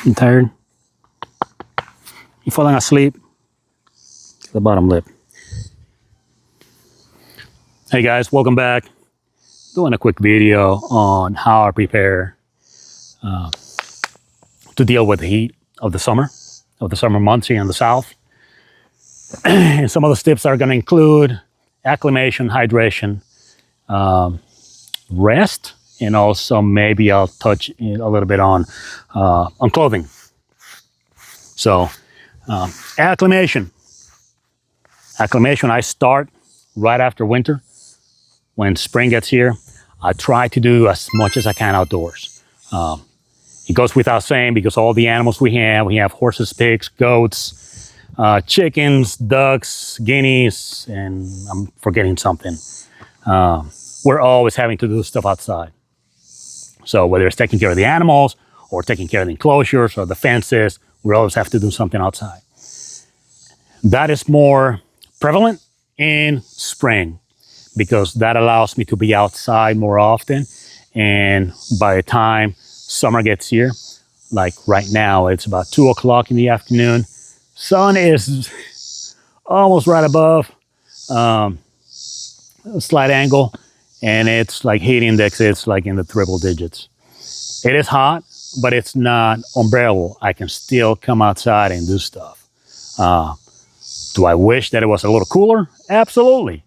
You tired? You falling asleep? The bottom lip. Hey guys, welcome back. Doing a quick video on how I prepare to deal with the heat of the summer months here in the South. And some of the tips are going to include acclimation, hydration, rest, and also maybe I'll touch a little bit on clothing. So acclimation, I start right after winter. When spring gets here, I try to do as much as I can outdoors. It goes without saying because all the animals we have horses, pigs, goats, chickens, ducks, guineas, and I'm forgetting something. We're always having to do stuff outside. So whether it's taking care of the animals or taking care of the enclosures or the fences, we always have to do something outside. That is more prevalent in spring because that allows me to be outside more often. And by the time summer gets here, like right now, it's about 2 o'clock in the afternoon. Sun is almost right above a slight angle, and it's like heat index, it's like in the triple digits. It is hot, but it's not unbearable. I can still come outside and do stuff. Do I wish that it was a little cooler? Absolutely.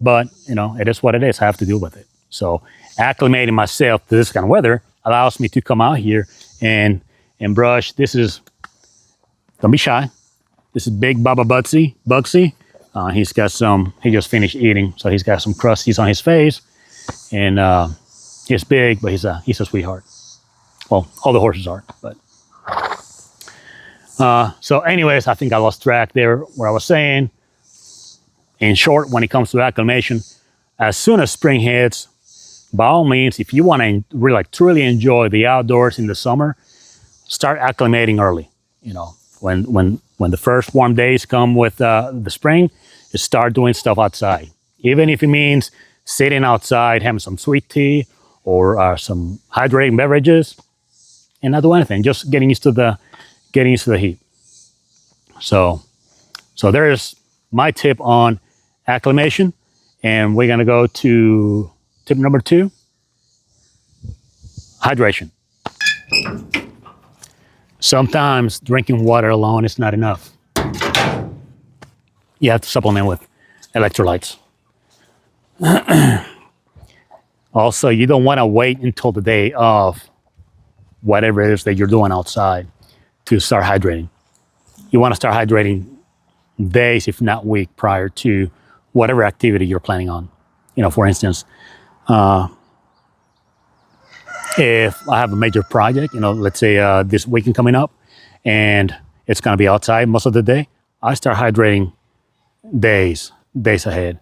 But, you know, it is what it is. I have to deal with it. So acclimating myself to this kind of weather allows me to come out here and brush. This is, don't be shy. This is Big Baba Bugsy. He's got some, he just finished eating, so he's got some crusties on his face. And he's big, but he's a sweetheart. Well, all the horses are, but. So anyways, I think I lost track there where I was saying. In short, when it comes to acclimation, as soon as spring hits, by all means, if you want to really like truly enjoy the outdoors in the summer, start acclimating early. You know, when the first warm days come with the spring, just start doing stuff outside. Even if it means sitting outside, having some sweet tea or some hydrating beverages, and not do anything, just getting used to the heat. So there's my tip on acclimation, and we're gonna go to tip number 2, hydration. Sometimes drinking water alone is not enough. You have to supplement with electrolytes. Also, you don't want to wait until the day of whatever it is that you're doing outside to start hydrating. You want to start hydrating days, if not week, prior to whatever activity you're planning on. You know, for instance, if I have a major project, you know, let's say this weekend coming up, and it's going to be outside most of the day, I start hydrating days ahead.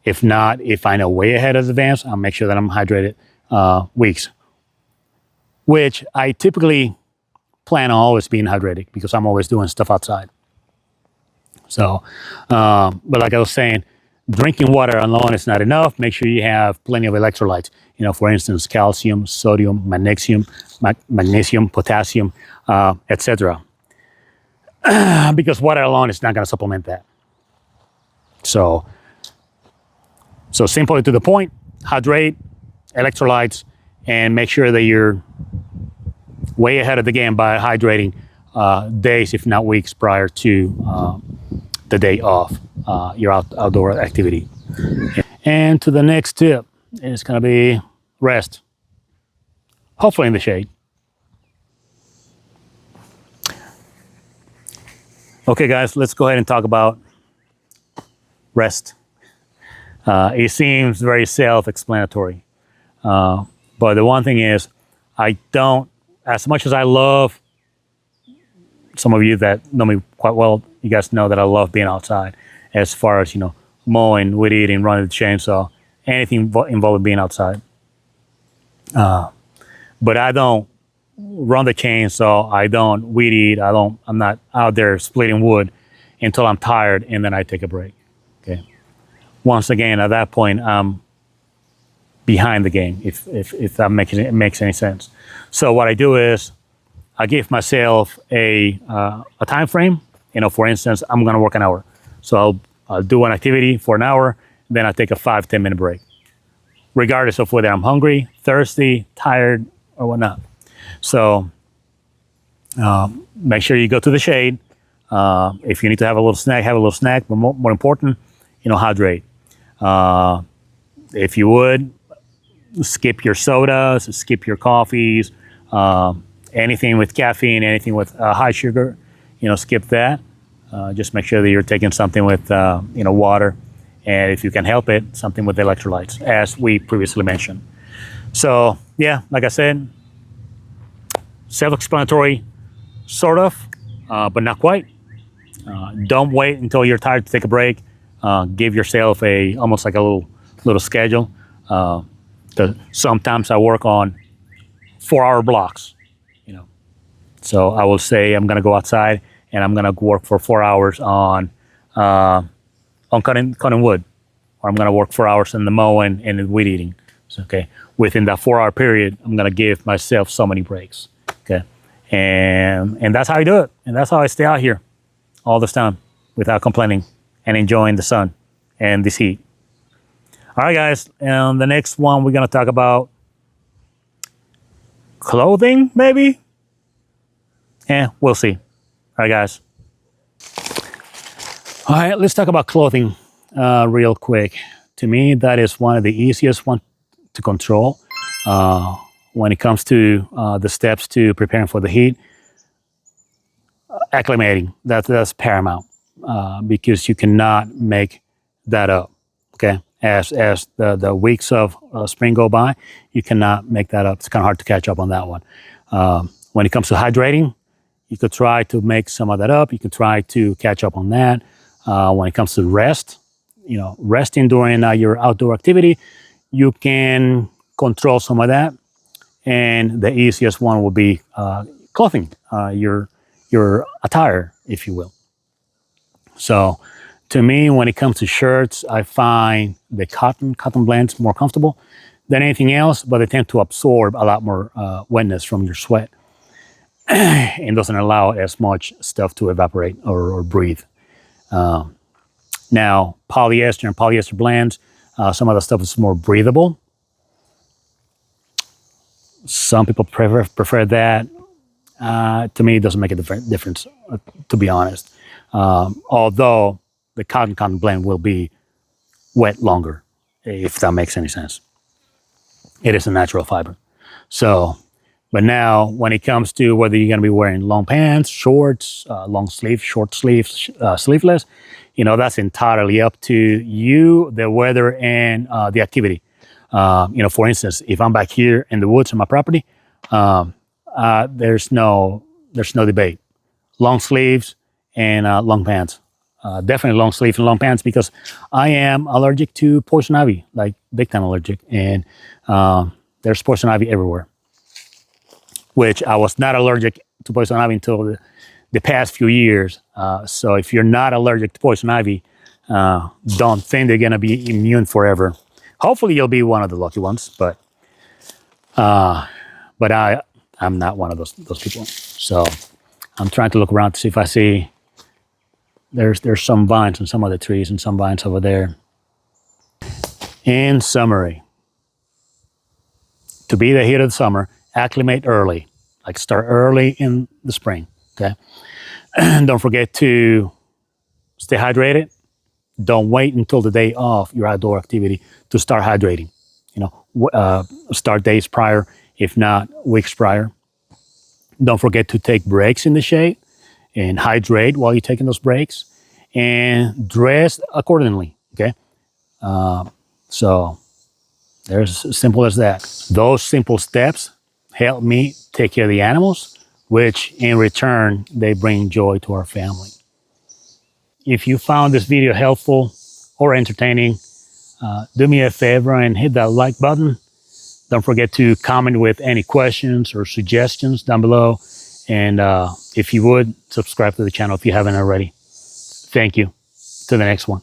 If not, if I know way ahead of advance, I'll make sure that I'm hydrated weeks, which I typically plan on always being hydrated because I'm always doing stuff outside. So, but like I was saying, drinking water alone is not enough. Make sure you have plenty of electrolytes. You know, for instance, calcium, sodium, magnesium, potassium, etc. Because water alone is not going to supplement that. So simply to the point, hydrate, electrolytes, and make sure that you're way ahead of the game by hydrating days, if not weeks, prior to the day of your outdoor activity. And to the next tip is going to be rest, hopefully in the shade. Okay, guys, let's go ahead and talk about rest. It seems very self-explanatory, but the one thing is, I don't, as much as I love, some of you that know me quite well, you guys know that I love being outside as far as, you know, mowing, weed eating, running the chainsaw, anything involved with being outside. But I don't run the chainsaw, I don't weed eat, I'm not out there splitting wood until I'm tired, and then I take a break, okay? Once again, at that point, I'm behind the game, if that makes any sense. So what I do is, I give myself a time frame. For instance, I'm going to work an hour. So I'll do one activity for an hour, then I take a 5-10 minute break, regardless of whether I'm hungry, thirsty, tired, or whatnot. So make sure you go to the shade. If you need to have a little snack, have a little snack. But more important, hydrate. If you would, skip your sodas, skip your coffees, anything with caffeine, anything with high sugar, skip that. Just make sure that you're taking something with, water. And if you can help it, something with electrolytes, as we previously mentioned. So, yeah, like I said, self-explanatory, sort of, but not quite. Don't wait until you're tired to take a break. Give yourself almost like a little schedule. Sometimes I work on 4-hour blocks, So I will say I'm going to go outside and I'm going to work for 4 hours on cutting wood, or I'm going to work 4 hours in the mowing and the weed eating. So, okay, within that 4-hour period, I'm going to give myself so many breaks. Okay, and that's how I do it, and that's how I stay out here all this time without complaining and enjoying the sun and this heat. All right, guys, and the next one we're going to talk about clothing, maybe? We'll see. All right, guys. All right, let's talk about clothing real quick. To me, that is one of the easiest ones to control when it comes to the steps to preparing for the heat. Acclimating, that's paramount because you cannot make that up, okay? As the weeks of spring go by, you cannot make that up. It's kind of hard to catch up on that one. When it comes to hydrating, you could try to make some of that up. You could try to catch up on that. When it comes to rest, resting during your outdoor activity, you can control some of that. And the easiest one will be clothing, your attire, if you will. So to me, when it comes to shirts, I find the cotton blends more comfortable than anything else, but they tend to absorb a lot more wetness from your sweat and doesn't allow as much stuff to evaporate or breathe. Now, polyester and polyester blends, some of the stuff is more breathable. Some people prefer that. To me, it doesn't make a difference, to be honest. Although the cotton blend will be wet longer, if that makes any sense. It is a natural fiber. So, but now when it comes to whether you're going to be wearing long pants, shorts, long sleeves, short sleeves, sleeveless, that's entirely up to you, the weather, and the activity. For instance, if I'm back here in the woods on my property, there's no debate. Long sleeves and long pants. Definitely long sleeves and long pants because I am allergic to poison ivy, like big time allergic. And there's poison ivy everywhere, which I was not allergic to poison ivy until the past few years. So if you're not allergic to poison ivy, don't think they're going to be immune forever. Hopefully you'll be one of the lucky ones, but I'm not one of those people. So I'm trying to look around to see if I see there's some vines on some of the trees and some vines over there. In summary, to be the heat of the summer, acclimate early, like start early in the spring, okay? And don't forget to stay hydrated. Don't wait until the day of your outdoor activity to start hydrating. Start days prior, if not weeks prior. Don't forget to take breaks in the shade and hydrate while you're taking those breaks, and dress accordingly, okay? So there's as simple as that. Those simple steps help me take care of the animals, which in return, they bring joy to our family. If you found this video helpful or entertaining, do me a favor and hit that like button. Don't forget to comment with any questions or suggestions down below. And if you would, subscribe to the channel if you haven't already. Thank you. To the next one.